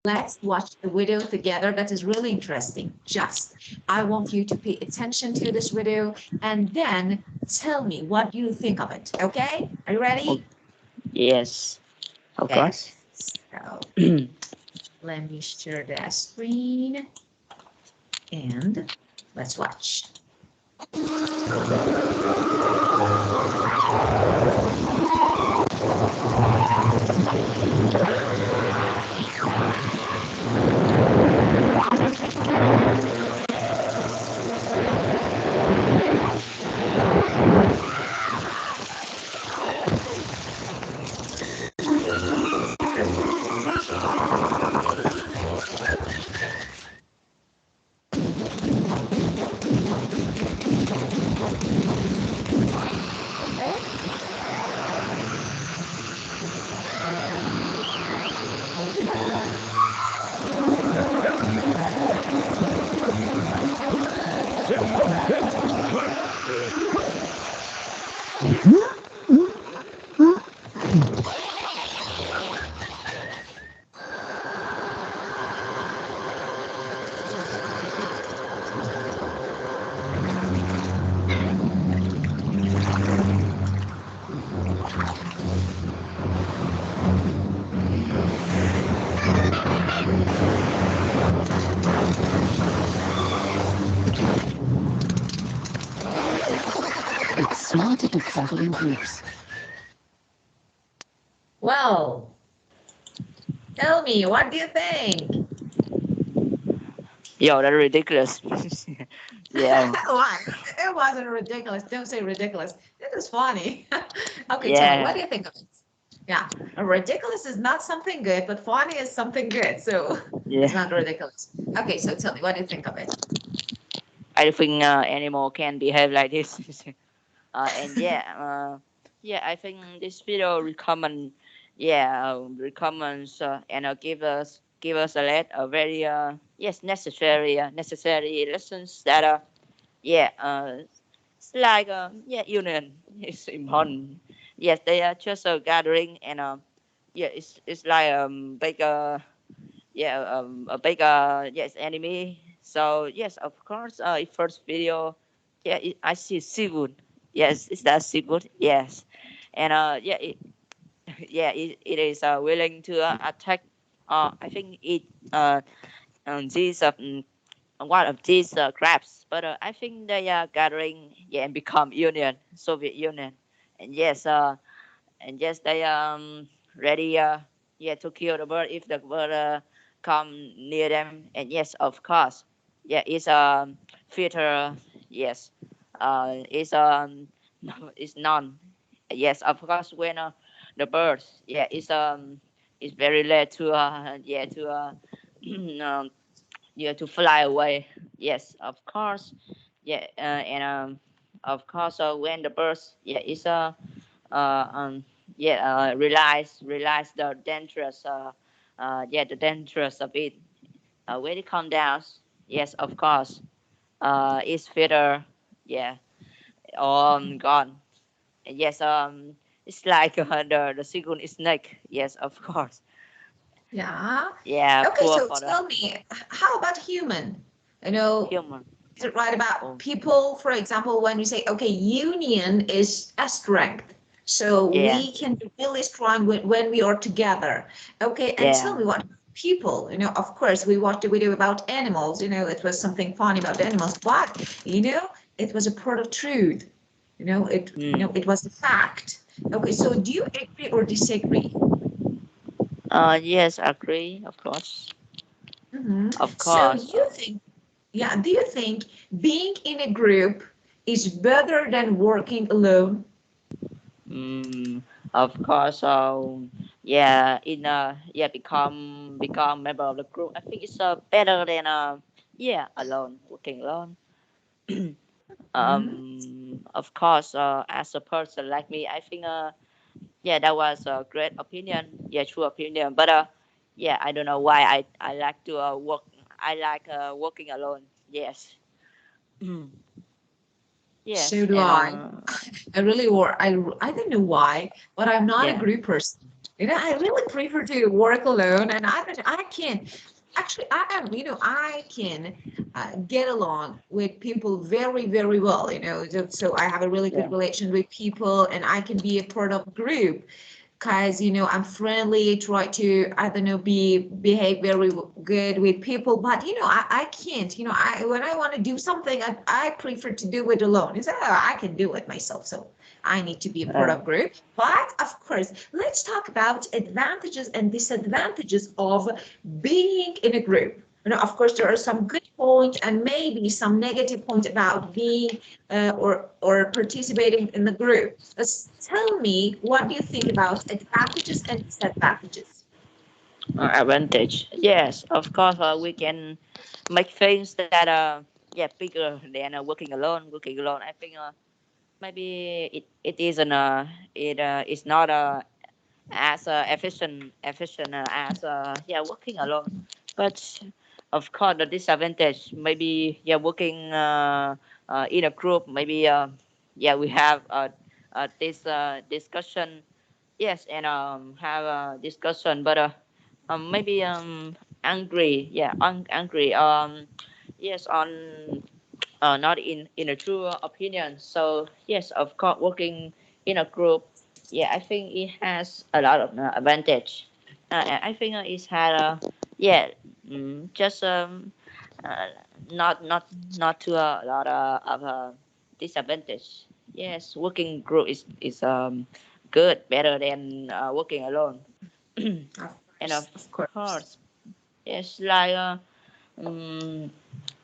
Let's watch the video together. That is really interesting. Just, I want you to pay attention to this video and then tell me what you think of it. Okay? Are you Oh, ready? yes, of Okay. course. So let me share the screen and let's watch. It's smarter to travel in groups. Well, tell me, what do you think? Yo, that's ridiculous. Yeah, Why? It wasn't ridiculous. Don't say ridiculous. It is funny. Okay, tell me, what do yeah, you think of it? Yeah, ridiculous is not something good, but funny is something good. So it's yeah. not ridiculous. Okay, so tell me, what do you think of it? I think animal can behave like this. And yeah, yeah. I think this video recommend, yeah, recommends and give us a lot of very yes necessary lessons that yeah it's like yeah union is important. Yes, they are just a gathering and yeah it's like big yeah a big yes enemy. So yes, of course, first video, yeah, I see seafood. Yes, is that seafood? Yes, and yeah, yeah, it is willing to attack. I think it these one of these crabs, but I think they are gathering, yeah, and become Union, Soviet Union, and yes, they ready, yeah, to kill the bird if the bird come near them, and yes, of course, yeah, it's filter, yes, it's it's none, yes, of course, when the birds, yeah, it's very late to yeah to um, yeah to fly away, yes, of course, yeah, and of course when the birds, yeah, it's yeah realize the dangerous yeah the dangerous of it, when it come down, yes, of course, it's feather, yeah, gone. Yes, it's like the single snake, yes, of course, Yeah. yeah, Okay, poor so for the tell me, how about human? You know, human. is it right about Oh, people, for example, when you say, okay, union is a strength. So yeah, we can be really strong when we are together. Okay, and tell yeah. me what people, of course, we watched a video about animals, it was something funny about animals, but, it was a part of truth. Hmm. It was the fact. Okay, so do you agree or disagree? Yes, agree, of course, Hmm. of So course. you think, yeah, do you think being in a group is better than working alone? Mm, of course. Yeah, in yeah, become member of the group. I think it's better than yeah, alone, working alone. Hmm. Of course, as a person like me, I think yeah, that was a great opinion. Yeah, true opinion. But yeah, I don't know why I like to work. I like working alone. Yes. So Yes, do and I. I really, or I don't know why, but I'm not a yeah. group person. I really prefer to work alone, and I can actually, I am, I can get along with people very, very well. So I have a really good Yeah. relation with people, and I can be a part of group because I'm friendly, try to, I don't know, behave very good with people. But I can't. I when I want to do something, I prefer to do it alone. I can do it myself. So I need to be a part Uh, of group. But of course, let's talk about advantages and disadvantages of being in a group. Of course, there are some good points and maybe some negative points about being or participating in the group. Tell me, what do you think about advantages and disadvantages? Advantage. Yes, of course. We can make things that are yeah bigger than working alone. Working alone, I think maybe it isn't it's not as efficient as yeah working alone. But of course, the disadvantage maybe yeah working in a group. Maybe yeah we have this discussion. Yes, and have a discussion, but maybe angry. Yeah, angry. Yes, on not in a true opinion. So yes, of course, working in a group, yeah, I think it has a lot of advantage. I think it had yeah, just uh, not to a lot of disadvantage. Yes, working group is good, better than working alone. Of And course, of of course. course, yes, um,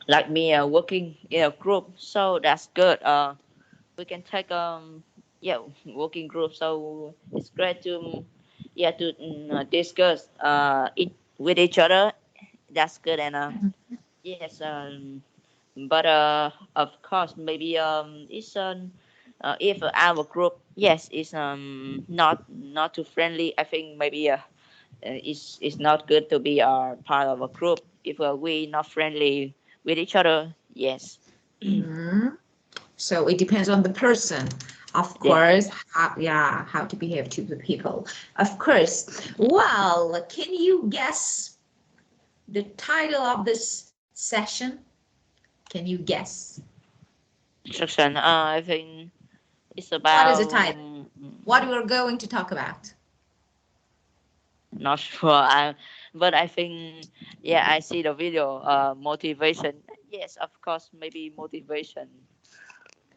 like me working in a group, so that's good. We can take yeah working group, so it's great to yeah to discuss it with each other. That's good, and yes, but of course maybe it's if our group yes is not too friendly, I think maybe it's not good to be part of a group if we not friendly with each other. Yes. Mhm. So it depends on the person, of Yeah. course. How to behave to the people, of course. Well, can you guess the title of this session? Can you guess? Instruction. I think it's What is the about title? What we're going to talk about? not sure. But I think yeah, I see the video. Motivation. Yes, of course, maybe motivation.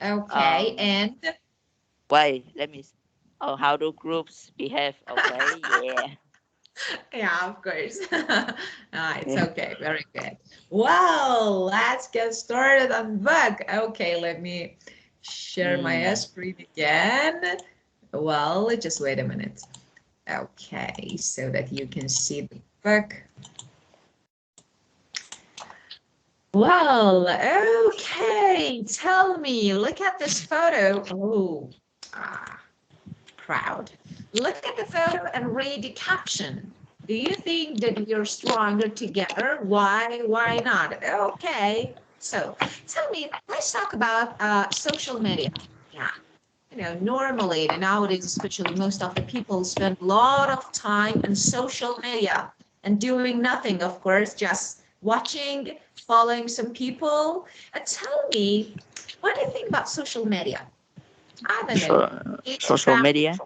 Okay, Um, and why? Let me. Oh, how do groups behave? Okay, yeah, yeah, of course. It's yeah. okay. Very good. Well, let's get started on book. Okay, let me share my Mm. screen again. Well, just wait a minute. Okay, so that you can see the book. Well, okay. Tell me, look at this photo. Oh, ah, proud. Look at the photo and read the caption. Do you think that we are stronger together? Why? Why not? Okay. So tell me, let's talk about social media. Yeah. Normally, and nowadays, especially most of the people spend a lot of time on social media and doing nothing, of course, just watching, following some people. Tell me, what do you think about social media? I don't know, Social Instagram, media.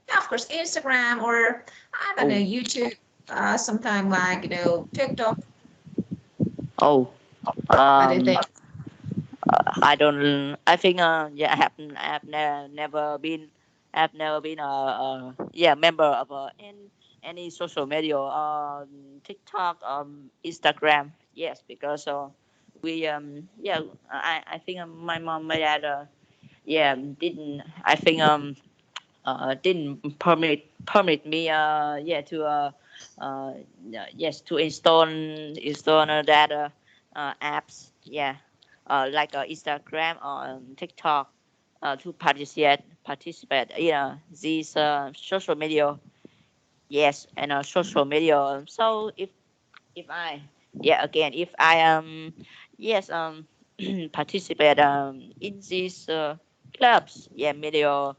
yeah, of course, Instagram, or I don't know, Oh, YouTube, sometime like, TikTok. oh. What do you think? I don't. I think yeah. I have never been yeah member of any social media TikTok Instagram. Yes, because we yeah I think my mom my dad yeah didn't I think didn't permit me yeah to yes to install that apps yeah like Instagram or TikTok to participate yeah these social media yes and social media. So if I yeah again if I yes participate in these clubs yeah media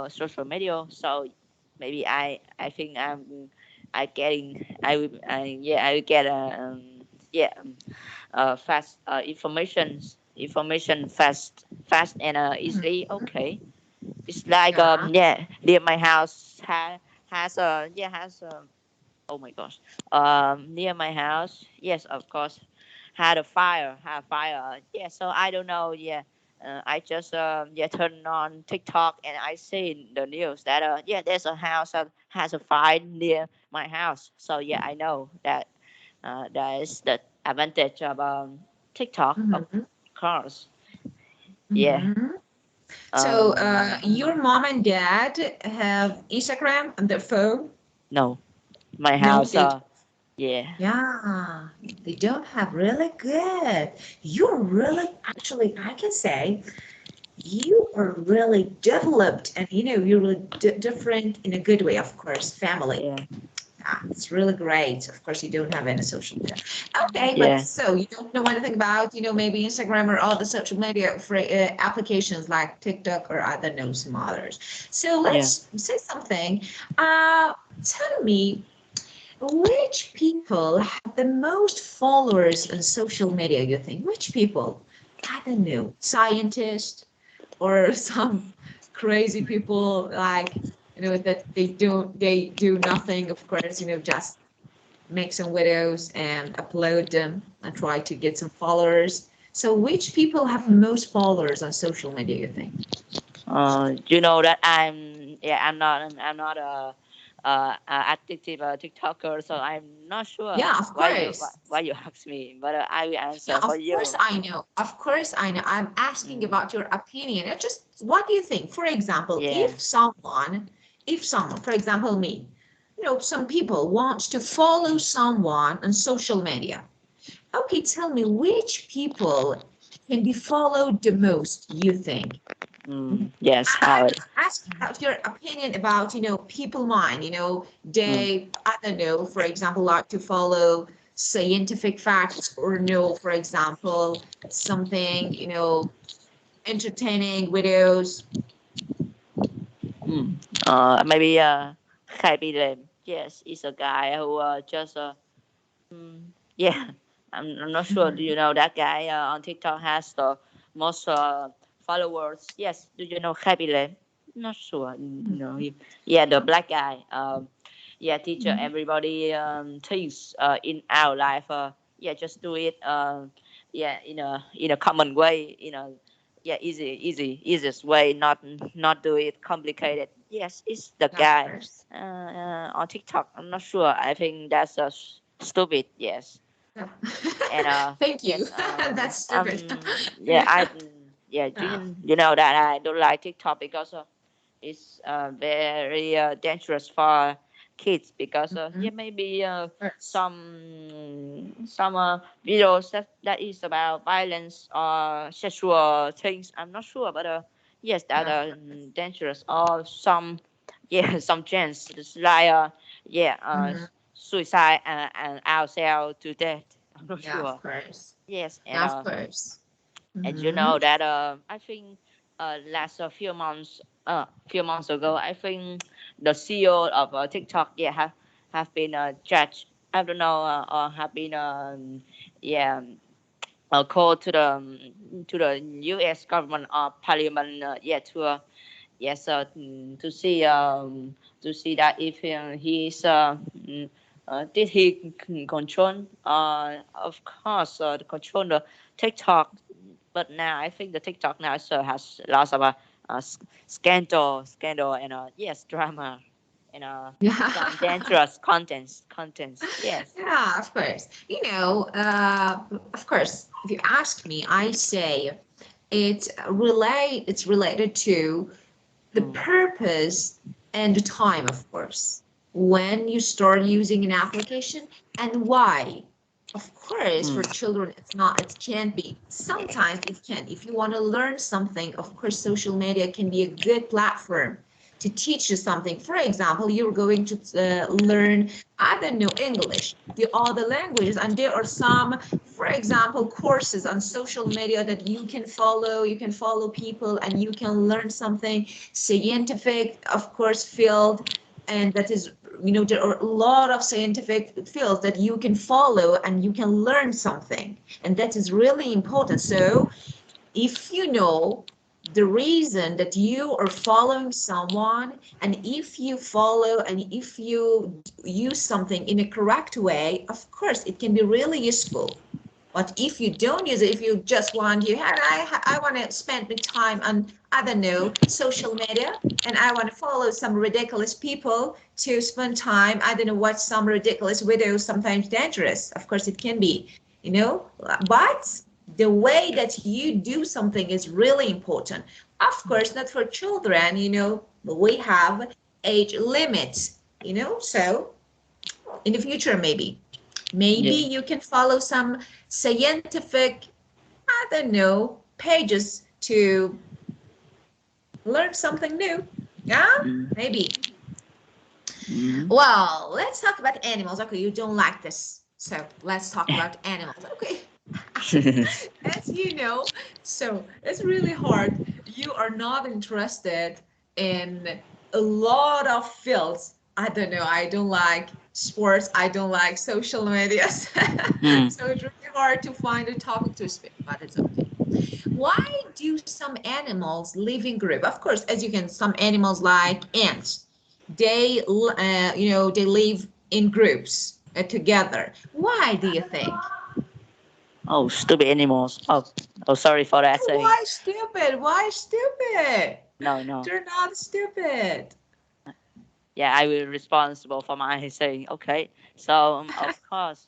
social media, so maybe I think I getting I will get yeah fast information fast and Mhm. easily. Okay, it's like Yeah. near my house has a has a, oh my gosh, near my house, yes, of course, had a fire, yeah. So I don't know, yeah. I just turn on TikTok and I see in the news that there's a house that has a fire near my house. So yeah, I know that that is the advantage of TikTok, of Mhm. course. Yeah. Mhm. So, Um. your mom and dad have Instagram on their phone? No, my No, house. they Yeah. yeah, they don't have really good. You're really, actually, I can say you are really developed and you're really different in a good way, of course, family. Yeah. Yeah, it's really great. Of course, you don't have any social media. Okay, but Yeah. so you don't know anything about, maybe Instagram or all the social media for, applications like TikTok or I don't know, some others. So Yeah. let's say something. Uh, Tell me, which people have the most followers on social media, you think? Which people? I don't know, scientists or some crazy people like, that they do nothing, of course, just make some videos and upload them and try to get some followers. So which people have the most followers on social media, you think? You know that I'm not a addictive TikToker, so I'm not sure Yeah, of course. why you ask me, but I will Yeah, answer for of course you. I know. Of course I know. I'm asking Mm, about your opinion. It's just what do you think? For example, yeah. if someone, for example, me, some people want to follow someone on social media. Okay, tell me which people can be followed the most, you think? Yes. I'm How? asking about your opinion about, people mind, Mm, I don't know, for example, like to follow scientific facts or no, for example, something, entertaining videos. mm. Maybe Happy Lim. Yes, he's a guy who just yeah. I'm not sure. Do you Mhm. know that guy on TikTok has the most followers? Yes. Do you know Happy Lim? Not sure. No. Yeah, the black guy. Yeah, teach Mhm. everybody things in our life. Yeah, just do it. Yeah, in a common way. Yeah, easiest way. Not do it complicated. Yes, it's the Yeah, of guy course. on TikTok. I'm not sure. I think that's stupid. Yes, Yeah. and Thank you. yes, That's stupid. yeah, Yeah. yeah. Yeah. You know that I don't like TikTok because it's very dangerous for kids because Mhm. yeah, maybe Of course. some videos that is about violence or sexual things. I'm not sure, but yes, that Yeah, of are course. dangerous or some yeah some chance it's like yeah Mhm. suicide and ourselves to death. I'm not Yeah, of sure. course. Yes, Yeah, of course. and you know Mhm. that I think last few months ago, I think the CEO of TikTok have been judged. I don't know or have been yeah called to the U.S. government or parliament yeah yes to see that if he's did he control of course control the TikTok, but now I think the TikTok now has lots of scandal and yes drama and some Yeah. dangerous contents. Yes. Yeah, of course. Of course, if you ask me, I say it's related to the Mm, purpose and the time, of course, when you start using an application and why. Of course, for mm, children, it can't be. Sometimes it can. If you want to learn something, of course, social media can be a good platform to teach you something. For example, you're going to learn, I don't know, English, the other languages, and there are some, for example, courses on social media that you can follow. You can follow people and you can learn something scientific, of course, field. and that is, there are a lot of scientific fields that you can follow and you can learn something, and that is really important. So if you know the reason that you are following someone, and if you follow and if you use something in a correct way, of course it can be really useful. But if you don't use it, if you just want, I want to spend the time on, I don't know, social media, and I want to follow some ridiculous people to spend time, I don't know, watch some ridiculous videos, sometimes dangerous. Of course, it can be, but the way that you do something is really important. Of course, not for children, but we have age limits, so in the future, maybe Yeah. you can follow some scientific, I don't know, pages to learn something new. Yeah, Mm. maybe. Mm. Well, let's talk about animals. Okay, you don't like this, so let's talk about animals. Okay. As you know, so it's really hard. You are not interested in a lot of fields. I don't know. I don't like sports. I don't like social medias. Mm. So it's really hard to find a topic to speak, but it's okay. Why do some animals live in group? Of course, as you can, some animals like ants, they live in groups together. Why do you think? Oh, stupid animals. Oh, oh, sorry for that saying. Why stupid? Why stupid? No, no. They're not stupid. Yeah, I will responsible for my saying. Okay, so of course,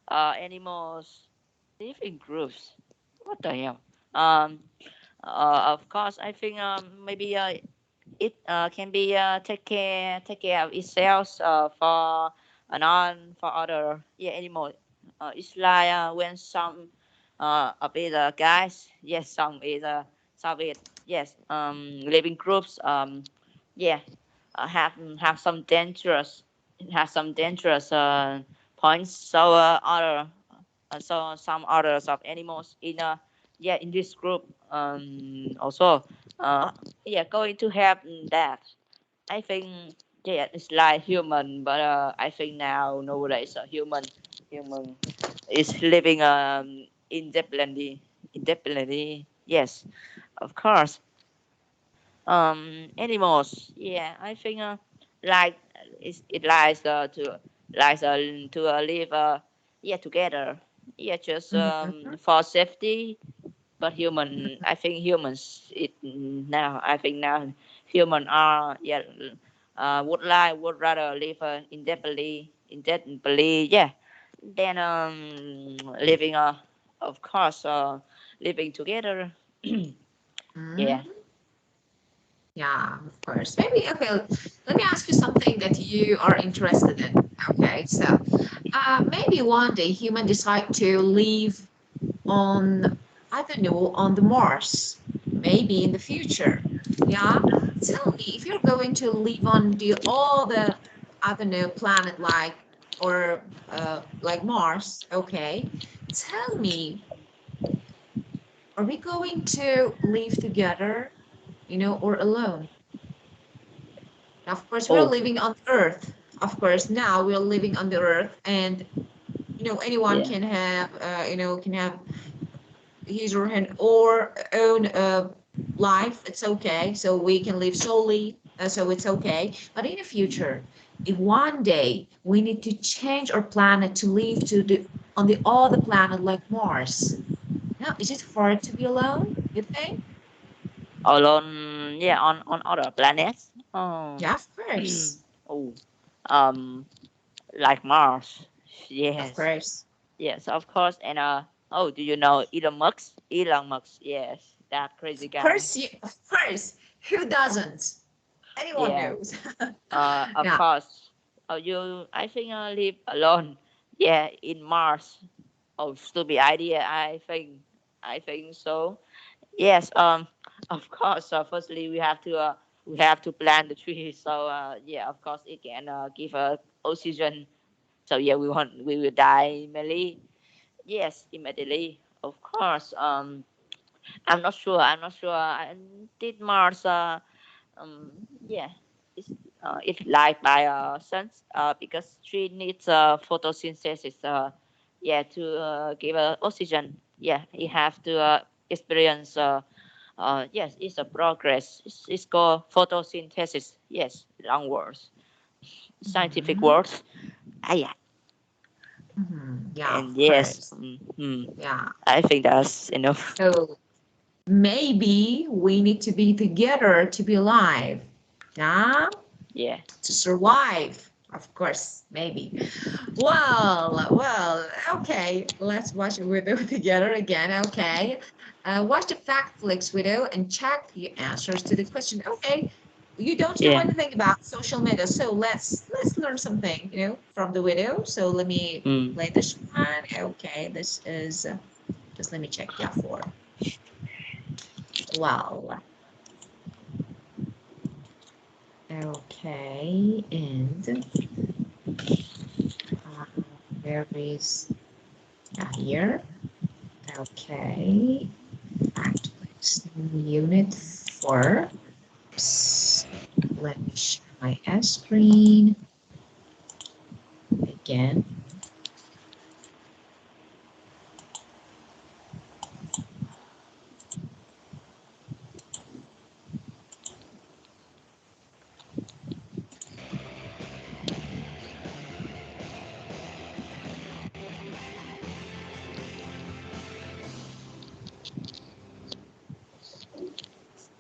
animals live in groups. What the hell? Um, of course, I think maybe it can be take care of itself for non for other animal. It's like when some of it guys, yes, some it, yes, living groups, yeah, have some dangerous, have some dangerous points. So so some others of animals in in this group also going to have that. I think it's like human, but I think nowadays human is living independently. Yes, of course. Animals. Yeah, I think like it likes to live together. Yeah, just Mhm. for safety. But human, I think humans it now. I think now human are would rather live independently. Yeah, than living of course living together. Yeah. Mhm. Yeah, of course. Maybe, okay, let me ask you something that you are interested in. Okay, so maybe one day human decide to live on, I don't know, on the Mars, maybe in the future. Yeah. Tell me, if you're going to live on all the, I don't know, planet like, or like Mars, okay. Tell me, are we going to live together, or alone? Of course, we're Oh, living on Earth. Of course, now we're living on the Earth, and anyone yeah. can have, can have his or her or own life. It's okay. So we can live solely. So it's okay. But in the future, if one day we need to change our planet to live to the on the other planet like Mars, now is it hard to be alone? You think? Alone, yeah, on other planets. Oh, Yeah, of course, oh, um, like Mars. of Yes, course, yes, of course. And oh, do you know Elon Musk? Elon Musk, yes, that crazy of guy. course, of course. Who doesn't? Anyone Yeah, knows. of Yeah. course. Oh, I think live alone. Yeah, in Mars. Oh, stupid idea. I think so. Yes, of course. Firstly, we have to plant the tree. So yeah, of course, it can give oxygen. So yeah, we will die immediately. Yes, immediately. Of course. I'm not sure. I'm not sure. Did Mars? Yeah. It's, it's liked by suns because tree needs photosynthesis. Yeah, to give oxygen. Yeah, you have to experience. Yes, it's a progress. It's called photosynthesis. Yes, long words, scientific Mhm. words. Ah, yeah, Yeah, and of yes, course. hmm, Yeah. I think that's enough. So maybe we need to be together to be alive. Yeah. Yeah, To survive. Of course, maybe. Well, okay. Let's watch Widow together again. Okay. Watch the fact flicks, Widow, and check the answers to the question. Okay. You don't know yeah. anything about social media, so let's learn something, from the Widow. So let me Mm. play this one. Okay, this is just let me check. Yeah, four. Well, okay, and uh, there is here. Okay, Actflix unit 4. Oops. Let me share my S screen again.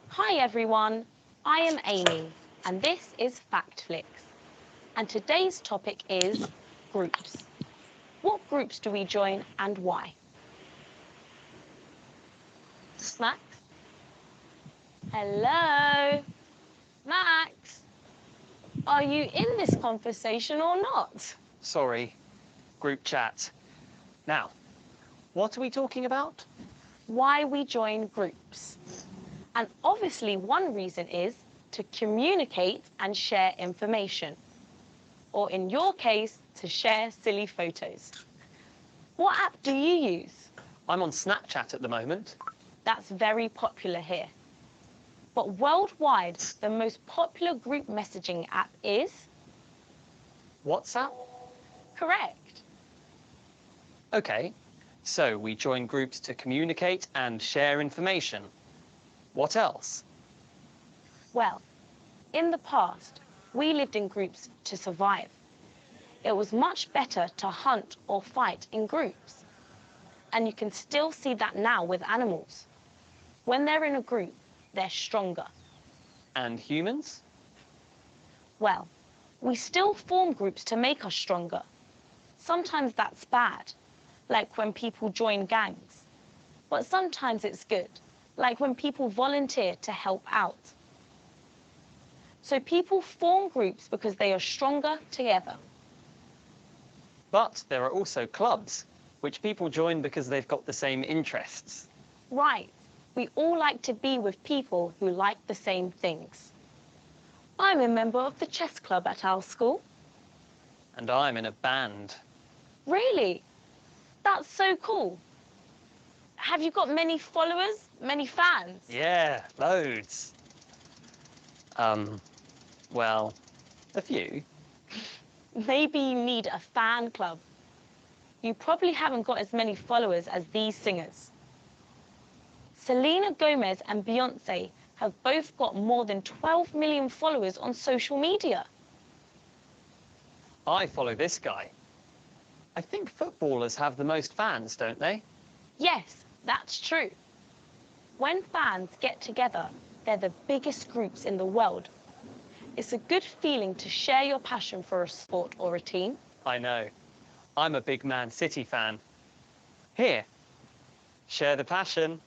Hi everyone, I am Amy and this is FactFlix. And today's topic is groups. What groups do we join and why? Max? Hello? Max? Are you in this conversation or not? Sorry, group chat. Now, what are we talking about? Why we join groups. And obviously one reason is to communicate and share information. Or in your case, to share silly photos. What app do you use? I'm on Snapchat at the moment. That's very popular here. But worldwide, the most popular group messaging app is? WhatsApp? Correct. Okay, so we join groups to communicate and share information. What else? Well, in the past, we lived in groups to survive. It was much better to hunt or fight in groups. And you can still see that now with animals. When they're in a group, they're stronger. And humans? Well, we still form groups to make us stronger. Sometimes that's bad, like when people join gangs. But sometimes it's good, like when people volunteer to help out. So people form groups because they are stronger together. But there are also clubs, which people join because they've got the same interests. Right, we all like to be with people who like the same things. I'm a member of the chess club at our school. And I'm in a band. Really? That's so cool. Have you got many followers, many fans? Yeah, loads. Well, a few. Maybe you need a fan club. You probably haven't got as many followers as these singers. Selena Gomez and Beyonce have both got more than 12 million followers on social media. I follow this guy. I think footballers have the most fans, don't they? Yes, that's true. When fans get together, they're the biggest groups in the world. It's a good feeling to share your passion for a sport or a team. I know. I'm a big Man City fan. Here, share the passion.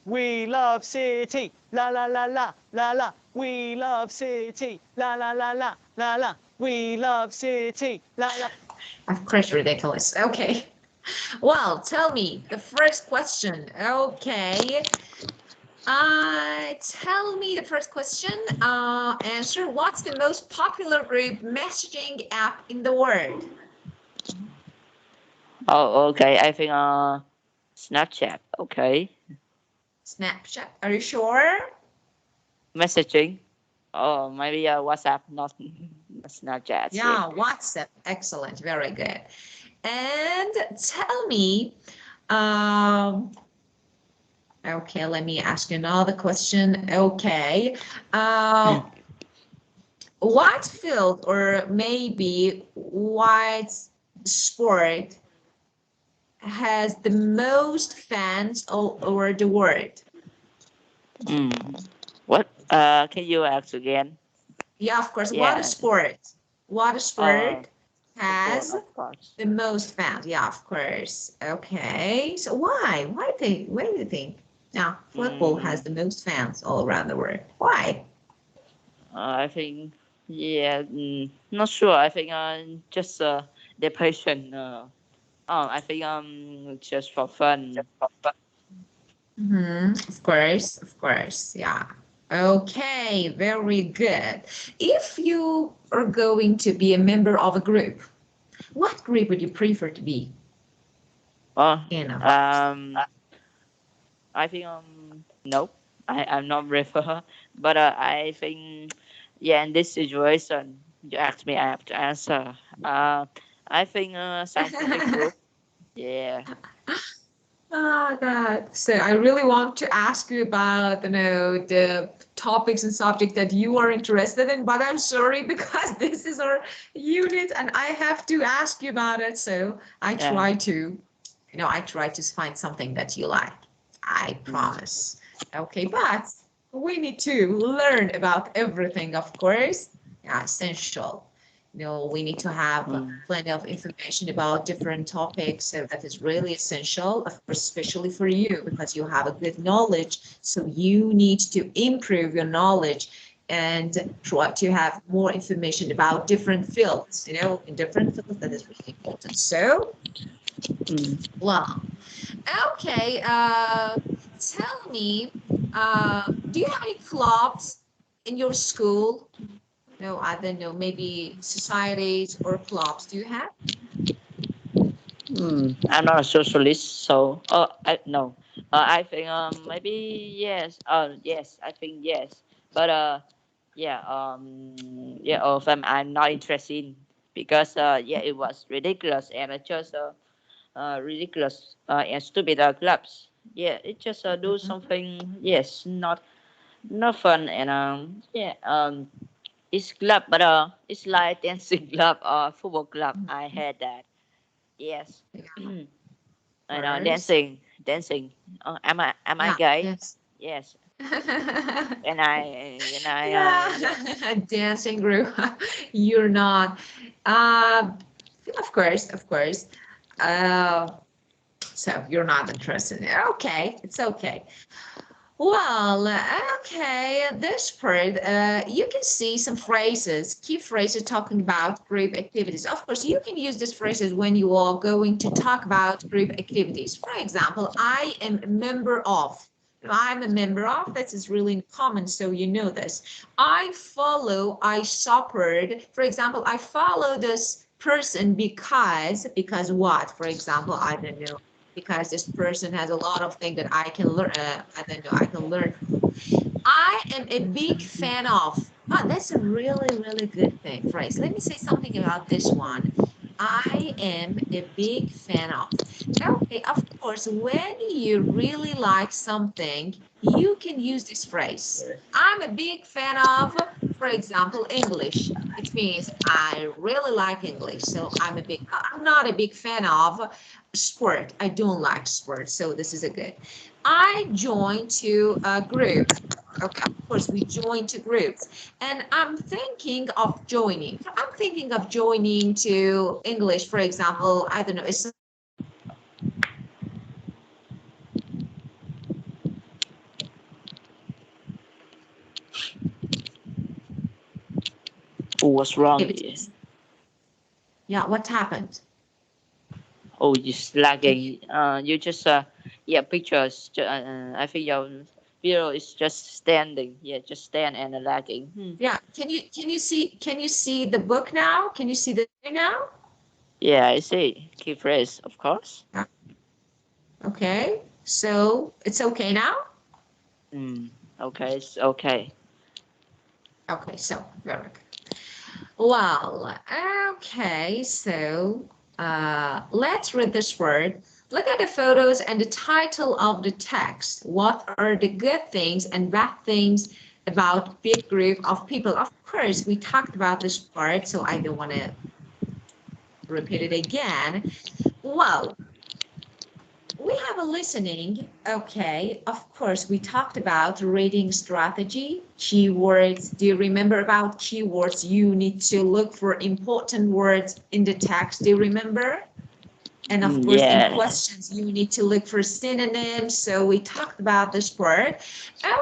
We love City, la la la la la la. We love City, la la la la la la. We love City, la la. Of course, ridiculous. Okay. Well, tell me the first question. Okay. Tell me the first question. Answer. What's the most popular group messaging app in the world? Oh, okay. I think Snapchat. Okay. Snapchat. Are you sure? Messaging. Oh, maybe WhatsApp, not Snapchat. Yeah. Yeah, WhatsApp. Excellent. Very good. And tell me, um, okay, let me ask you another question. Okay. What field or maybe what sport has the most fans all over the world? Mm. What? Can you ask again? Yeah, of course. What Yeah. sport? What Uh, sport football, has of course. the most fans? Yeah, of course. Okay. So why? Why do you think now football has Mm. the most fans all around the world? Why? I think, yeah, not sure. I think just the passion. I think just for fun. Mm-hmm. Of course, of course. Yeah. Okay, very good. If you are going to be a member of a group, what group would you prefer to be Oh, in? I think no, I'm not prefer, but I think yeah, in this situation you ask me, I have to answer. I think scientific group. Yeah. Oh God. So I really want to ask you about, the topics and subjects that you are interested in, but I'm sorry because this is our unit and I have to ask you about it. So Yeah. I try to find something that you like. I Mm. promise. Okay, but we need to learn about everything, of course. Yeah, essential. We need to have Mm. plenty of information about different topics. So that is really essential, of course, especially for you because you have a good knowledge. So you need to improve your knowledge and try to have more information about different fields, in different fields that is really important. So, Mm. well, okay, tell me, do you have any clubs in your school? No, I don't know, maybe societies or clubs. Do you have? I'm not a socialist, so I no. I think maybe yes. Yes, I think yes. But yeah yeah of them I'm not interested in because yeah it was ridiculous and just ridiculous and stupid clubs. Yeah, it just do something. Yes, not fun and yeah it's club but it's like dancing club or football club. I had that. Yes. And First. dancing. Am I Yeah, gay? yes. Yes. And I yeah. Yeah, dancing group. You're not. Uh, of course, of course. Uh, so you're not interested in it. Okay, it's okay. Well, okay, this part, you can see some phrases, key phrases talking about group activities. Of course, you can use these phrases when you are going to talk about group activities. For example, I am a member of. I'm a member of, that is really common, so you know this. I support. For example, I follow this person because what? For example, I don't know, because this person has a lot of things that I can learn. I don't know, I can learn from. I am a big fan of. Oh, that's a really, really good thing, phrase. Let me say something about this one. I am a big fan of. Okay, of course, when you really like something, you can use this phrase. I'm a big fan of, for example, English. It means I really like English. So I'm not a big fan of sport. I don't like sport. So this is a good. I joined to a group. Okay, of course, we join to groups. And I'm thinking of joining. I'm thinking of joining to English, for example. I don't know. It's Oh, what's wrong here? activities. Yeah, what happened? Oh, just lagging. You just yeah pictures. I think your video is just standing. Yeah, just stand and lagging. Yeah, can you see the book now? Can you see the now? Yeah, I see. Key phrase, of course. Yeah. Okay, so it's okay now? Mm, okay, it's okay. Okay, so very good. Well, okay, so let's read this word. Look at the photos and the title of the text. What are the good things and bad things about big group of people? Of course, we talked about this part, so I don't want to repeat it again. Well, we have a listening. Okay, of course, we talked about reading strategy, keywords. Do you remember about keywords? You need to look for important words in the text. Do you remember? And of course, in Yes. questions, you need to look for synonyms. So we talked about this word.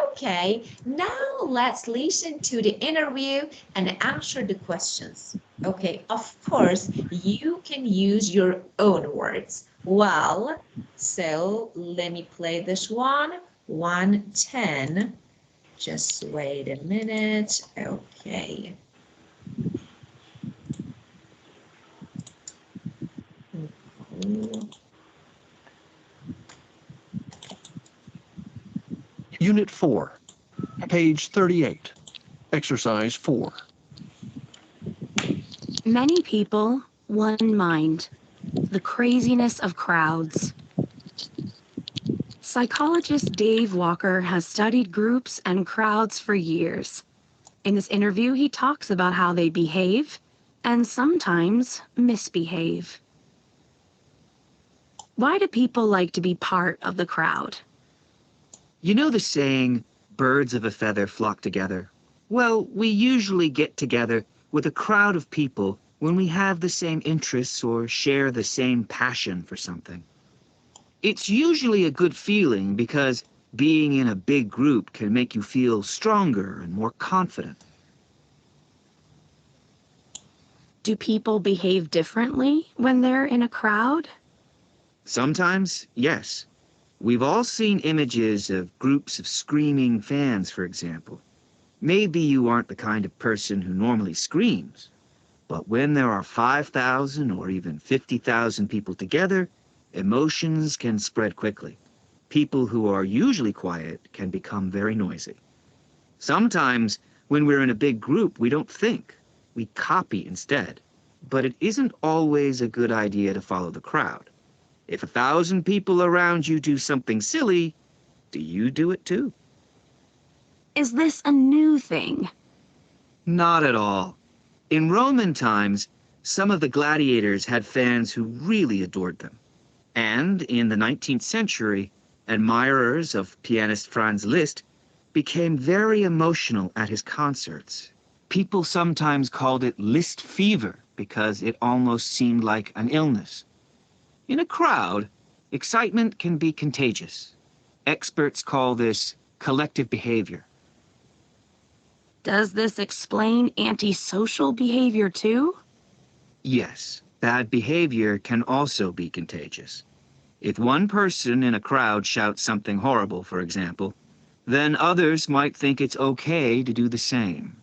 Okay, now let's listen to the interview and answer the questions. Okay, of course, you can use your own words. Well, so let me play this one. 110. Just wait a minute. Okay. Unit 4, page 38, exercise 4. Many people, one mind. The craziness of crowds. Psychologist Dave Walker has studied groups and crowds for years. In this interview, he talks about how they behave and sometimes misbehave. Why do people like to be part of the crowd? You know the saying, birds of a feather flock together? Well, we usually get together with a crowd of people when we have the same interests or share the same passion for something. It's usually a good feeling because being in a big group can make you feel stronger and more confident. Do people behave differently when they're in a crowd? Sometimes, yes. We've all seen images of groups of screaming fans, for example. Maybe you aren't the kind of person who normally screams, but when there are 5,000 or even 50,000 people together, emotions can spread quickly. People who are usually quiet can become very noisy. Sometimes, when we're in a big group, we don't think. We copy instead. But it isn't always a good idea to follow the crowd. If 1,000 people around you do something silly, do you do it too? Is this a new thing? Not at all. In Roman times, some of the gladiators had fans who really adored them. And in the 19th century, admirers of pianist Franz Liszt became very emotional at his concerts. People sometimes called it Liszt fever because it almost seemed like an illness. In a crowd, excitement can be contagious. Experts call this collective behavior. Does this explain antisocial behavior too? Yes, bad behavior can also be contagious. If one person in a crowd shouts something horrible, for example, then others might think it's okay to do the same.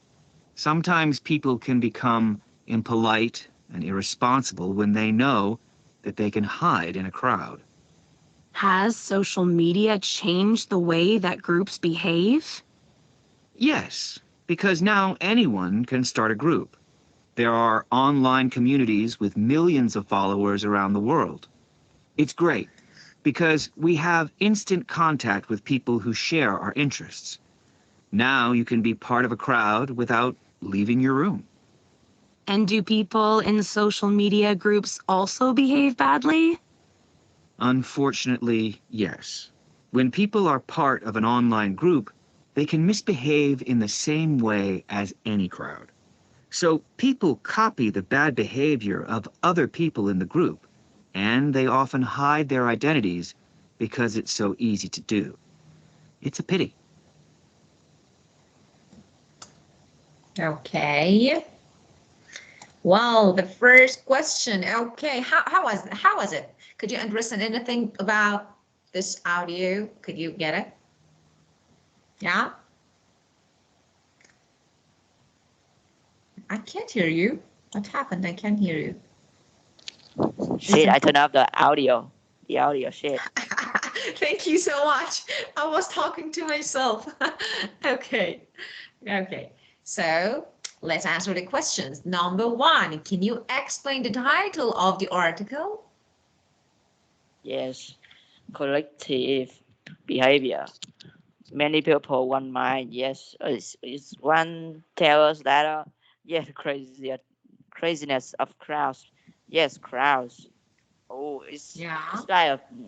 Sometimes people can become impolite and irresponsible when they know that they can hide in a crowd. Has social media changed the way that groups behave? Yes, because now anyone can start a group. There are online communities with millions of followers around the world. It's great because we have instant contact with people who share our interests. Now you can be part of a crowd without leaving your room. And do people in social media groups also behave badly? Unfortunately, yes. When people are part of an online group, they can misbehave in the same way as any crowd. So people copy the bad behavior of other people in the group, and they often hide their identities because it's so easy to do. It's a pity. Okay. Well, the first question. Okay, how was it? Could you understand anything about this audio? Could you get it? Yeah? I can't hear you. What happened? I can't hear you. Shit, I turned off the audio. The audio, shit. Thank you so much. I was talking to myself. Okay. Okay. So let's answer the questions. Number one, can you explain the title of the article? Yes, collective behavior. Many people one mind. Yes, it's one tell us that yes, craziness of crowds. Yes, crowds. Oh, Yeah.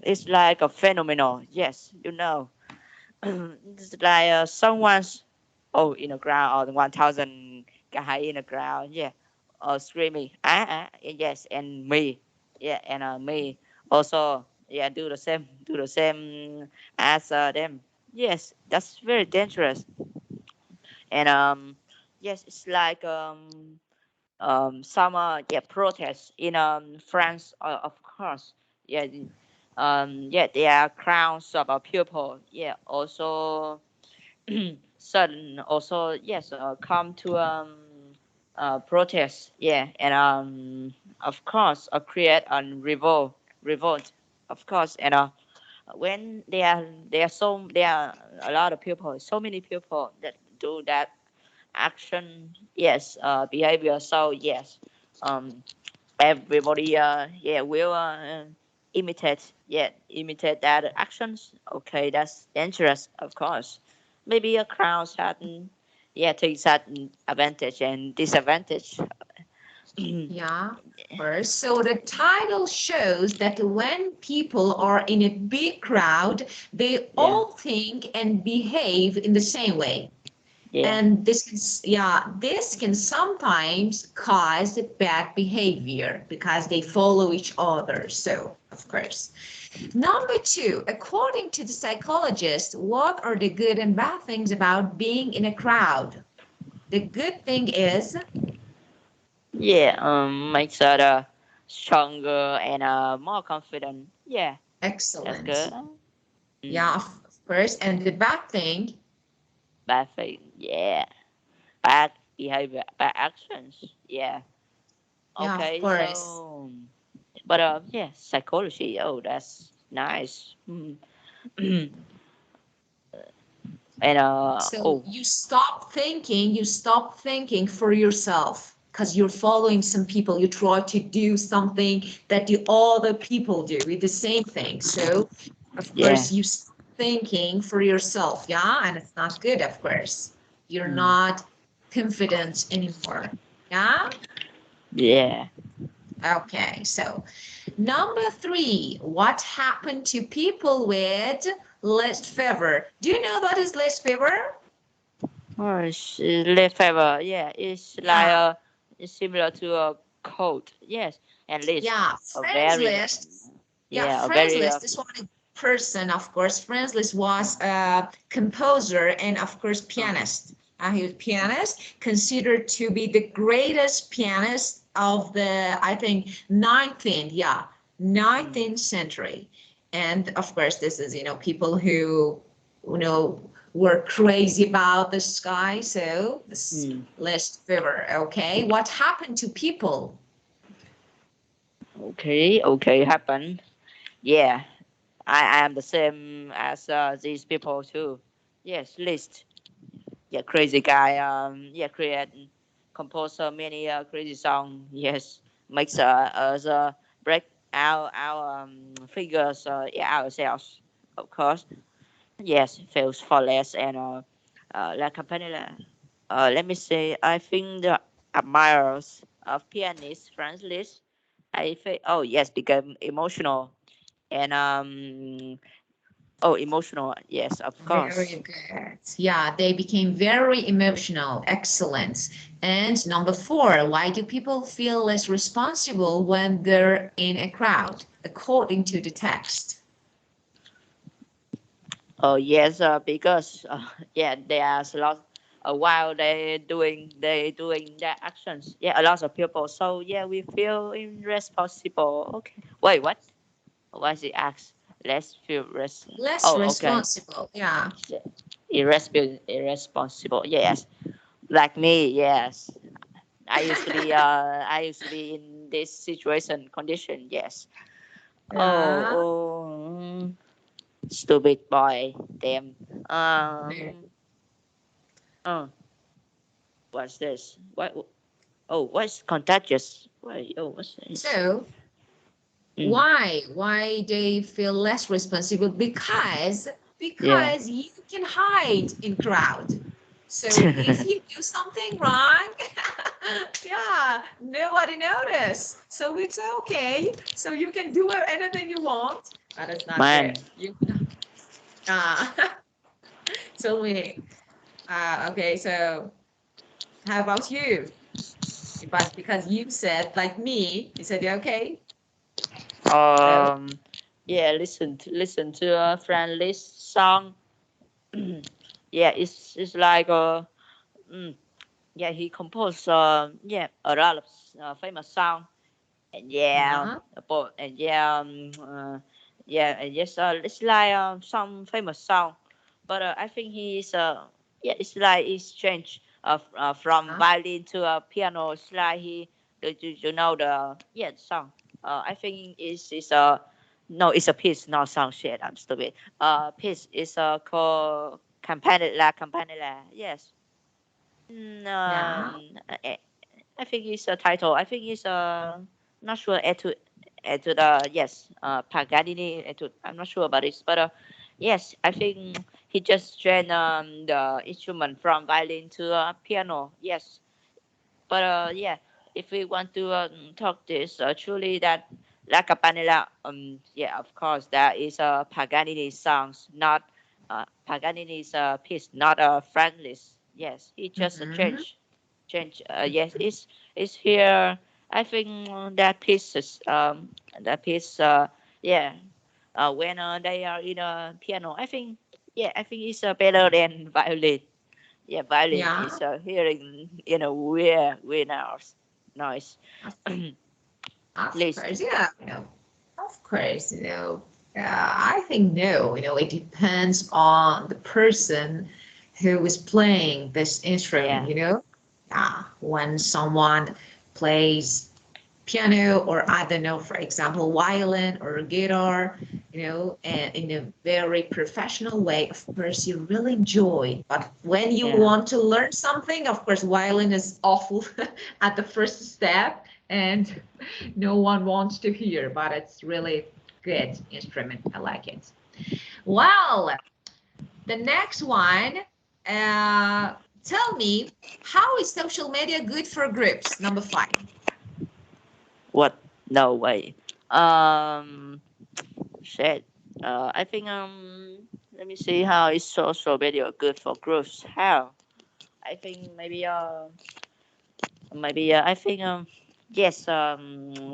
it's like a phenomenon. Yes, you know. It's like someone's in the ground or 1,000 guy in the ground. Yeah, screaming yes, and me. Yeah, and me also. Yeah, do the same as them. Yes, that's very dangerous. And yes, it's like some protests in France, of course. Yeah, yeah, there are crowds of people. Yeah, also sudden also yes come to protest. Yeah, and of course create a revolt, of course. And when there are a lot of people, so many people that do that action. Yes, behavior. So yes, um everybody will imitate that actions. Okay, that's dangerous, of course. Maybe a crowd had takes that advantage and disadvantage. Yeah, first. So the title shows that when people are in a big crowd, they Yeah, all think and behave in the same way. yeah, And this can sometimes cause bad behavior because they follow each other. So, of course. Number two, according to the psychologist, what are the good and bad things about being in a crowd? The good thing is yeah. Makes us stronger and more confident. Yeah, that's good. excellent. Yeah, Mm, of course. And the bad thing, bad thing. Yeah, bad behavior, bad actions. Yeah. yeah, of Okay, course. so but yeah, psychology. Oh, that's nice. And So you stop thinking for yourself because you're following some people. You try to do something that the other people do with the same thing. So, of yeah. course, you stop thinking for yourself. Yeah. And it's not good, of course. You're Mm, not confident anymore. Yeah. yeah. Okay. So, number three, what happened to people with list fever? Do you know what is list fever? Oh, it's leftover. Yeah, it's like Yeah. it's similar to a coat. Yes, at least Yeah, a Franz very Liszt. Yeah, yeah a Franz very Liszt is one person, of course. Franz Liszt was a composer and, of course, pianist. He was pianist, considered to be the greatest pianist of the, I think, 19th century. And of course, this is, people who, were crazy about the sky. So this mm, Liszt fever. Okay, what happened to people? okay happen. Yeah, I am the same as these people too. Yes, list. Yeah, crazy guy. Yeah, create compose so many crazy song. Yes, makes us break our figures. Yeah, ourselves, of course. Yes, feels flawless and la company. Let me say, I think the admirers of pianist Franz Liszt, I feel, oh yes, become emotional and oh emotional. Yes, of course. Very good. Yeah, they became very emotional. Excellent. And number four, why do people feel less responsible when they're in a crowd, according to the text? Oh yes, because yeah, there's a lot. While they doing their actions, yeah, a lot of people. So yeah, we feel irresponsible. Okay. Wait, what? Why is it asked? Let's feel Less Oh, okay. responsible. Yeah. Irresponsible. Yes, like me. Yes, I used to be in this situation condition. Yes. Oh, Yeah. stupid boy. Damn. Very Uh, What's this? What? Oh, what's contagious? Wait, oh, what's this? So Mm. why they feel less responsible? Because Yeah. you can hide in crowd. So if you do something wrong, yeah, nobody notice. So it's okay. So you can do anything you want, but it's not Man. good. You uh, tell me. Okay, so how about you? But because you said like me, you said okay. So Um. Yeah. Listen to a friendly song. Yeah. It's like mm, yeah. He composed yeah a lot of famous song. And yeah, yeah, and yeah, yeah, and yes, it's like some famous song, but I think he's yeah, it's like he's changed from yeah, violin to a piano. It's like he, you know the yeah the song. I think it's no, it's a piece, not song. Shit, I'm stupid. Piece is called Campanella. Yes. yeah. I I think it's a title. I think it's not sure etude yes Paganini etude. I'm not sure about this, but yes, I think he just changed the instrument from violin to piano. Yes, but yeah, if we want to talk this truly that La Campanella, yeah, of course, that is Paganini songs, not Paganini's piece, not Francis. Yes, he just Mhm. change. Yes, it's here. I think that piece, yeah, when they are in a piano, I think, yeah, I think it's better than violin. Yeah, violin Yeah, is hearing weird noise. of At of least, course, yeah, of course, I think no, it depends on the person who is playing this instrument, yeah, Yeah, when someone plays piano or I don't know, for example, violin or guitar, and in a very professional way, of course, you really enjoy. But when you yeah, want to learn something, of course, violin is awful at the first step and no one wants to hear, but it's really good instrument. I like it. Well, the next one, uh, tell me, how is social media good for groups? Number 5. what? No way. Um, shit. I think let me see how is social media good for groups. How? I think maybe I think yes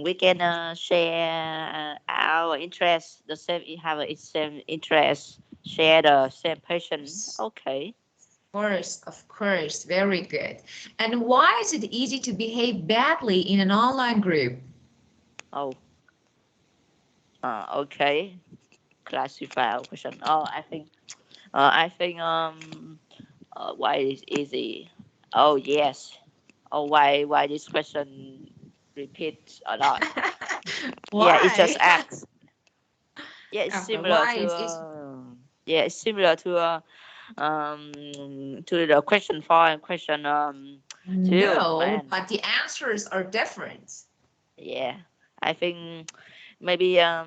we can share our interests the same have a same interest share the same passion. Okay. Of course, very good. And why is it easy to behave badly in an online group? Oh, okay. Classify our question. Oh, I think why is easy. Oh yes. Oh, why this question repeats a lot. Yeah, it just Why? asks. Yeah, it's similar Why to is it? yeah, it's similar to the question 4 and question 2, No, man. but the answers are different. Yeah, I think maybe yeah,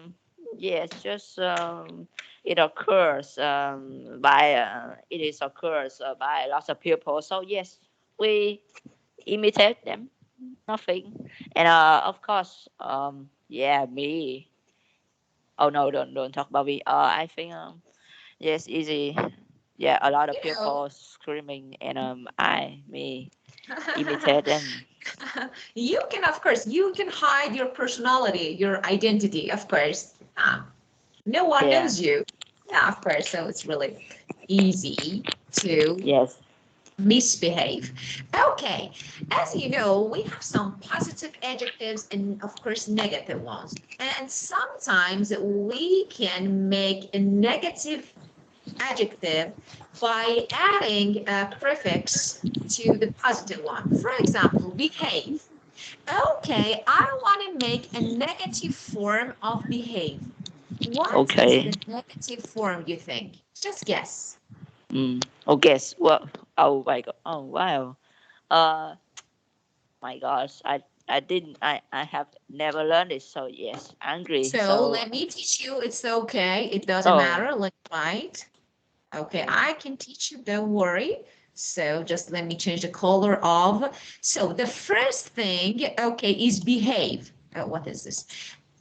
it's just it occurs by it is occurs by lots of people. So yes, we imitate them. Nothing, and of course yeah, me. Oh no, don't talk about me. I think yes, easy. Yeah, a lot of You know, people screaming, and I me imitate them. you can, of course, you can hide your personality, your identity, of course. No one Yeah. knows you. Yeah, of course. So it's really easy to Yes. misbehave. Okay, as you know, we have some positive adjectives and, of course, negative ones. And sometimes we can make a negative adjective by adding a prefix to the positive one. For example, behave. Okay, I want to make a negative form of behave. What is Okay. the negative form, you think? Just guess. Oh, guess what? Oh my god. Oh wow. Uh, my gosh, I have never learned it. So yes, angry. So So let me teach you. It's okay. It doesn't oh matter. Like, right? Okay, okay. I can teach you. Don't worry. So just let me change the color of. So the first thing, okay, is behave. What is this?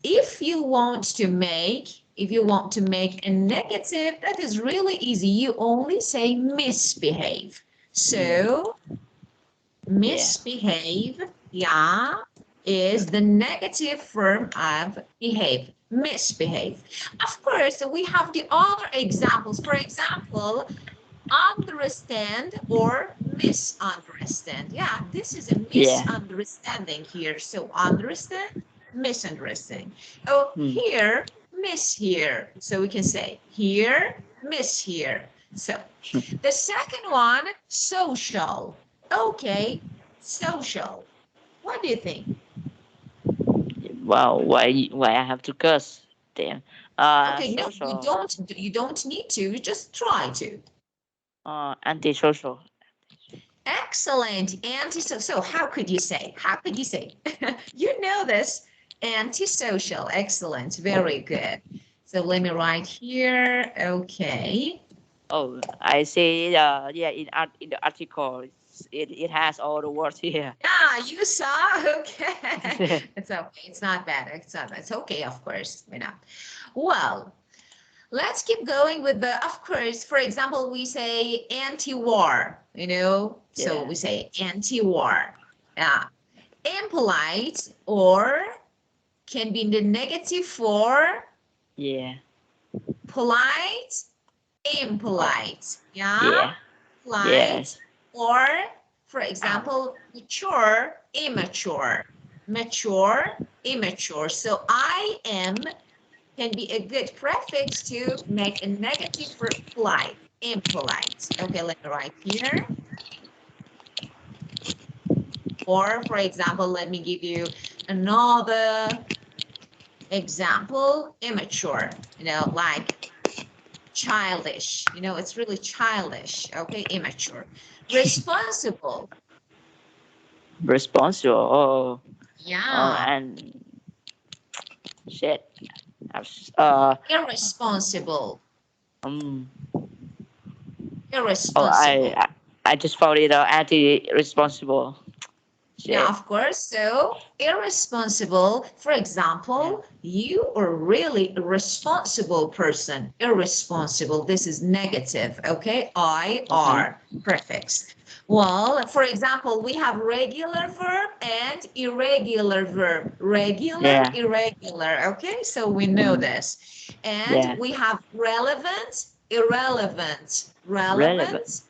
If you want to make a negative, that is really easy. You only say misbehave. Mm, So yeah. misbehave, yeah, is the negative form of behave, misbehave. Of course, we have the other examples. For example, understand or misunderstand. Yeah, this is a Yeah. misunderstanding here. So understand, misunderstanding. Oh, Mm, here, miss here. So we can say here, miss here. So the second one, social. Okay, social. What do you think? wow. Why I have to curse? Damn. Okay, no, Social. you don't need to. You just try to. Antisocial. Excellent. So how could you say? How could you say? You know this. Antisocial. Excellent. Very good. So let me write here. Okay. Oh, I see. Yeah, in the article, it has all the words here. Yeah, you saw. Okay. It's okay. It's not bad. It's not bad. It's okay, of course. We're not. Well, let's keep going with the, of course, for example, we say anti-war, so Yeah. we say anti-war. Yeah. Impolite or can be in the negative for Yeah. polite, Oh. impolite. Yeah, Yeah. polite Yes. or, for Ow. example, mature, immature, mature, immature. So I am can be a good prefix to make a negative for polite, impolite. Okay, let me write here. Or for example, let me give you another example, immature, like childish, it's really childish, okay, immature. Responsible, Responsible. Oh. yeah, And shit. irresponsible, Um. Oh, irresponsible. I just found it anti-responsible. Yeah, Shit. of course. So irresponsible, for Yeah. example, you are really a responsible person. Irresponsible. This is negative. Okay. Okay. IR prefix. Well, for example, we have regular verb and irregular verb. Regular, Yeah. irregular. Okay. So we know Mm, this. And yeah. we have relevant, irrelevant. Relevant. Relevant,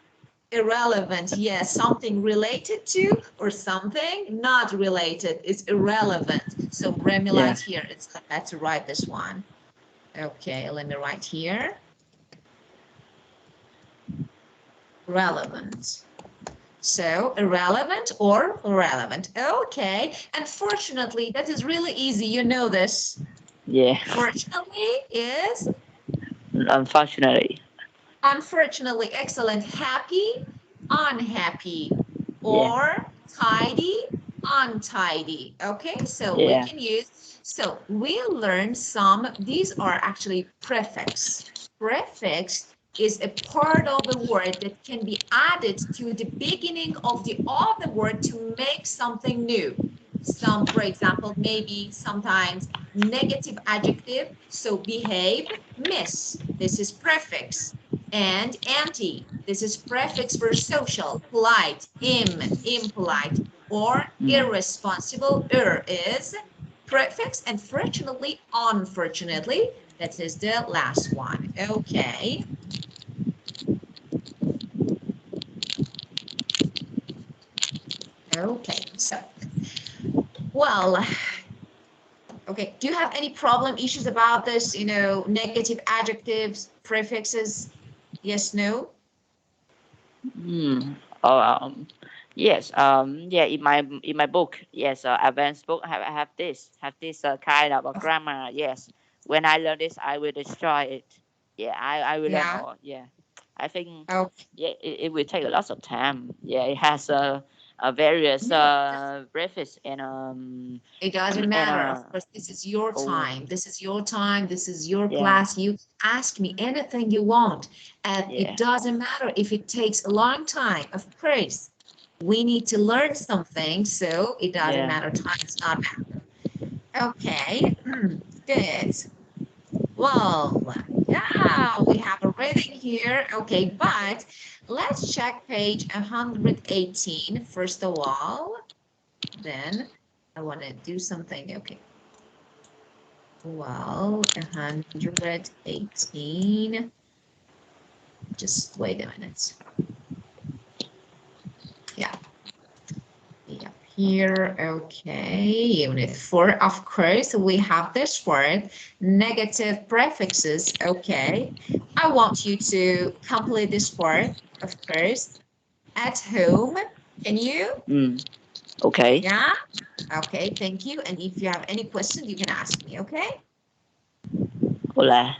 irrelevant, yes, something related to or something not related is irrelevant. So let me Yeah. write here. It's bad to write this one. Okay, let me write here. Relevant. So irrelevant or relevant. Okay, unfortunately, that is really easy. You know this. Yeah. Fortunately is Unfortunately. unfortunately, excellent. Happy, unhappy, Yeah. or tidy, untidy. Okay, so we Yeah. can use, so we learned some, these are actually prefix. Prefix is a part of a word that can be added to the beginning of the other word to make something new. Some, for example, maybe sometimes negative adjective, so behave, miss. This is prefix. And anti, this is prefix for social, polite, impolite, or Mm. irresponsible, is prefix, and fortunately, unfortunately, that is the last one. Okay. Okay, so, well, okay, do you have any problem issues about this, negative adjectives, prefixes? Yes, no? Mm. Oh, yes. Yeah. In my book, yes. Advanced book have this kind of a grammar. Yes. When I learn this, I will destroy it. Yeah. I will learn Yeah. all. Yeah. I think. Okay. Yeah. It will take a lot of time. Yeah. It has various No, breakfast it doesn't and matter. Of course, this is your oh time. This is your time. This is your yeah, class. You ask me anything you want. And it yeah, doesn't matter if it takes a long time. Of course, we need to learn something. So it doesn't yeah. matter. Time does not matter. Okay, good. Well, yeah, we have a reading here. Okay, but let's check page 118 first of all. Then I want to do something. Okay. Well, 118. Just wait a minute. Yeah. Yeah. Here. Okay. Unit 4. Of course, we have this word, negative prefixes. Okay. I want you to complete this word, of course, at home. Can you? Mm, okay. Yeah. Okay. Thank you. And if you have any questions, you can ask me. Okay. Hola.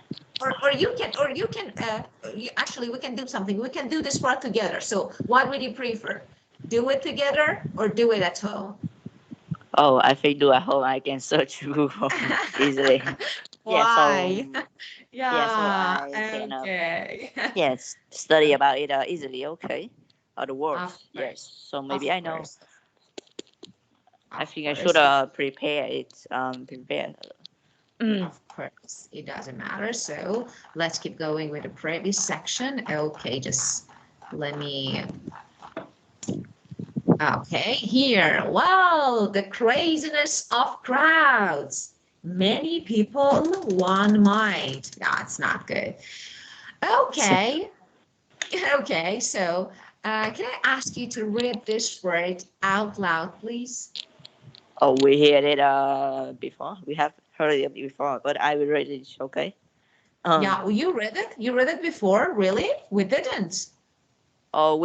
Actually, we can do something. We can do this work together. So what would you prefer? Do it together or do it at home? Oh, I think do at home. I can search Google easily. Yeah. Why? Yeah. So Yeah, I can okay. yes study about it easily. Okay. The Of words. Yes. course, So of maybe I know. course, I of think I should course, prepare it. Prepare. of course. It doesn't matter. So let's keep going with the previous section. Okay, just let me. Okay, here. Wow, the craziness of crowds. Many people, one mind. That's not good. Okay, okay. So, can I ask you to read this word out loud, please? Oh, we heard it before. We have heard it before, but I will read it. Okay. Yeah, well, you read it. You read it before, really? We didn't. Oh,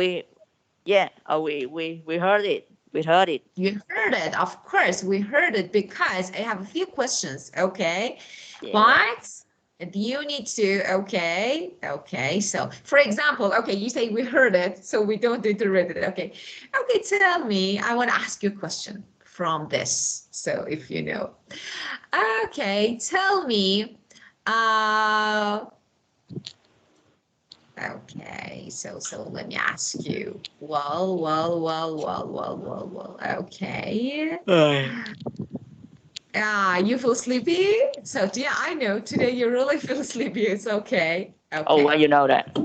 yeah. Oh, we heard it. We heard it. You heard it, of course. We heard it because I have a few questions. Okay, Yeah. but you need to. Okay. So, for example, okay, you say we heard it, so we don't need to read it. Okay. Tell me. I want to ask you a question from this. So, if you know. Okay, tell me. Uh, okay, so let me ask you. Well. Okay. You feel sleepy? So yeah, I know today you really feel sleepy. It's okay. Oh, why Okay. you know that?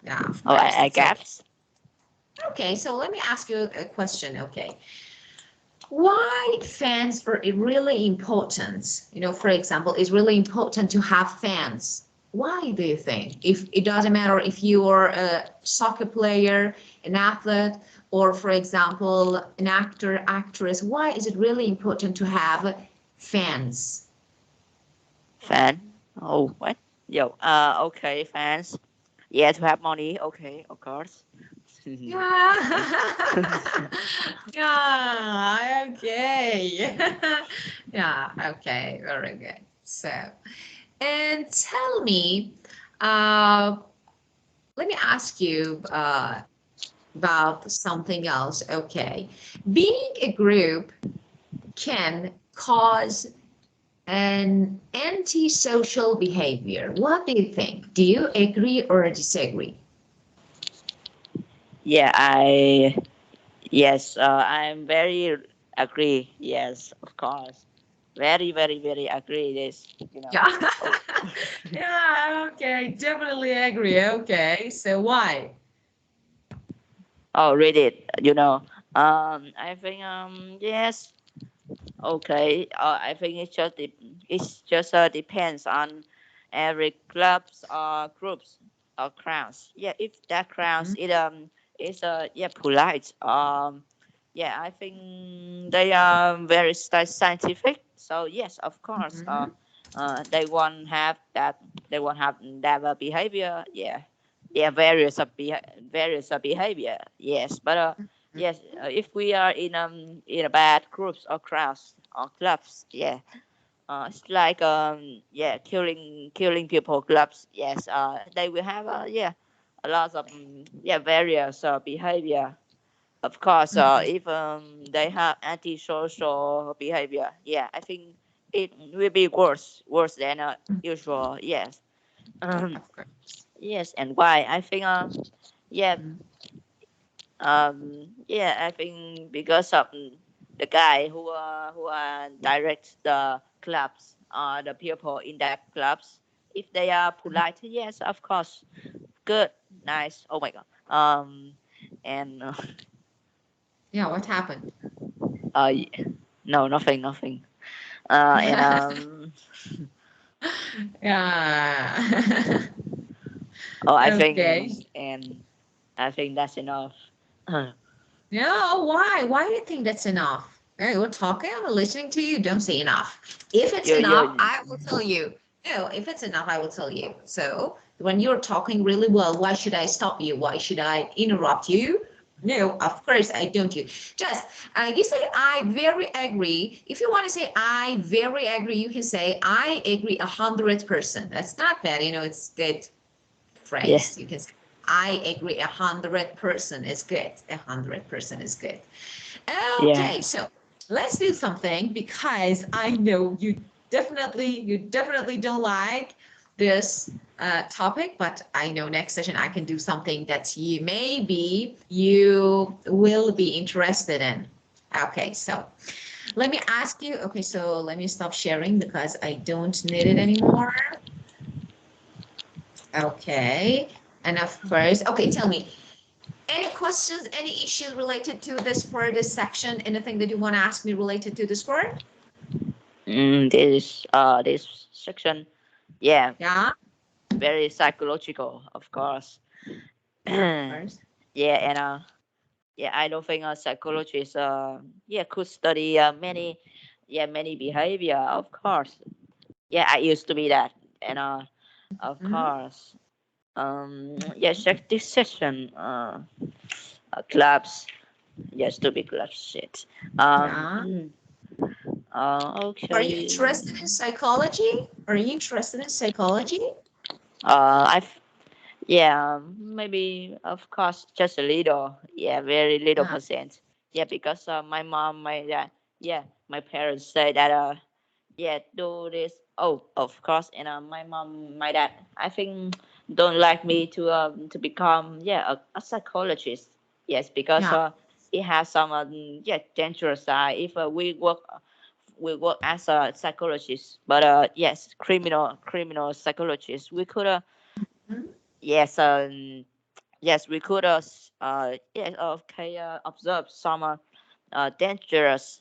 Yeah, of Oh, course. I It's okay. gaps. Okay, so let me ask you a question. Okay. Why fans are really important? For example, it's really important to have fans. Why do you think? If it doesn't matter if you are a soccer player, an athlete, or for example, an actor, actress, why is it really important to have fans? Fan. Oh, what? Yo. Okay, fans. Yeah, to have money. Okay, of course. Yeah. Yeah, okay. Yeah, okay, very good. So, and tell me, uh, let me ask you about something else. Okay. Being a group can cause an antisocial behavior. What do you think? Do you agree or disagree? Yeah, I yes. I'm very agree. Yes, of course. Very agree. This. You know. Yeah. Oh, Yeah, okay, definitely agree. Okay, so why? oh, read it. You know. I think yes. Okay, I think it's just depends on every clubs or groups or crowds. Yeah, if that crowds Mhm, is yeah polite. Yeah, I think they are very scientific. So yes, of course. mhm, They won't have that. They won't have that behavior. Yeah, yeah, various behavior. Yes, but mhm, yes, if we are in a bad groups or crowds or clubs, yeah, it's like yeah, killing people clubs. Yes, they will have yeah, a lot of yeah various behavior. Of course, Mhm. if they have antisocial behavior, yeah, I think it will be worse than usual. Yes. Um, Of course. yes, and why? I think yeah, Mhm. yeah, I think because of the guy who direct the clubs, the people in that clubs, if they are polite, yes, of course, good, nice. Oh my god. And Yeah, what happened? yeah, no, nothing. And Yeah. oh, Okay. I think that's enough. No, why? Why do you think that's enough? Hey, we're talking, I'm listening to you. Don't say enough. If it's enough, You I will tell you. No, if it's enough, I will tell you. So when you're talking really well, why should I stop you? Why should I interrupt you? No, of course I don't. You just you say I very agree. If you want to say I very agree, you can say I agree 100%. That's not bad. It's good yeah phrase. You can say, I agree 100% is good. 100% is good. yeah Okay, so let's do something because I know you definitely don't like this topic, but I know next session I can do something that you will be interested in. Okay, so let me ask you. Okay, so let me stop sharing because I don't need it anymore. Okay. And of course, okay, tell me, any questions, any issues related to this for this section? Anything that you want to ask me related to this word? this section, yeah, Yeah, very psychological, of course. of Yeah, course. and yeah, I don't think a psychologist yeah could study many behavior, of course. Yeah, I used to be that, and of Mhm. course, yeah, check this session, clubs, yeah, stupid clubs, shit. Yeah. Are you Okay. interested in psychology? Are you interested in psychology? I Yeah, maybe of course just a little. Yeah, very little Yeah. percent. Yeah, because my mom, my dad, yeah, my parents say that yeah, do this. Oh, of course, and my mom, my dad, I think don't like me to become a psychologist. Yes, because Yeah. it has some dangerous side. If we work as a psychologist, but yes, criminal psychologist, we could Mhm. yes yes, we could yes, okay, observe some dangerous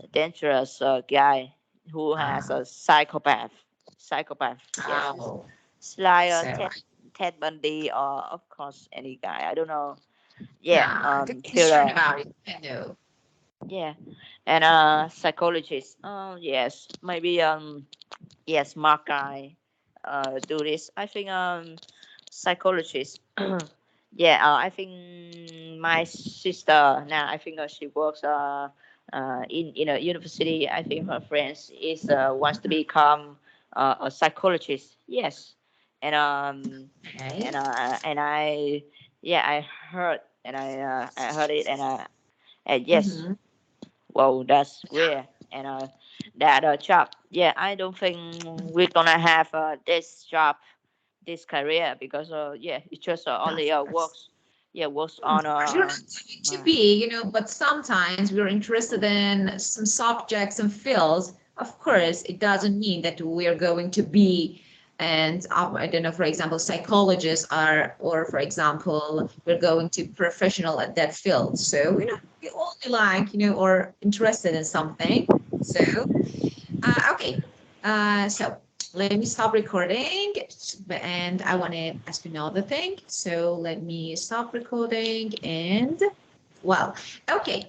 guy who has Ah, a psychopath. Yes, oh, it's like so Ted Bundy or of course any guy. I don't know. Yeah, yeah, the concern killer. about it. I know. Yeah, and psychologist. Oh yes, maybe yes, smart guy. Do this. I think psychologist. Yeah, I think my sister now. I think she works in a university. I think her friends is wants to become a psychologist. Yes, and Okay. and I yeah I heard I heard it and yes, Mhm. well that's great and that job. Yeah, I don't think we're gonna have this job, this career because yeah it's just only Of course. works, yeah, works on You're not going to be, but sometimes we're interested in some subjects and fields. Of course, it doesn't mean that we're going to be, and I don't know, for example, psychologists are, or for example, we're going to professional at that field. So, we only like, or interested in something. So, okay. So let me stop recording and I want to ask you another thing. So let me stop recording and well, okay.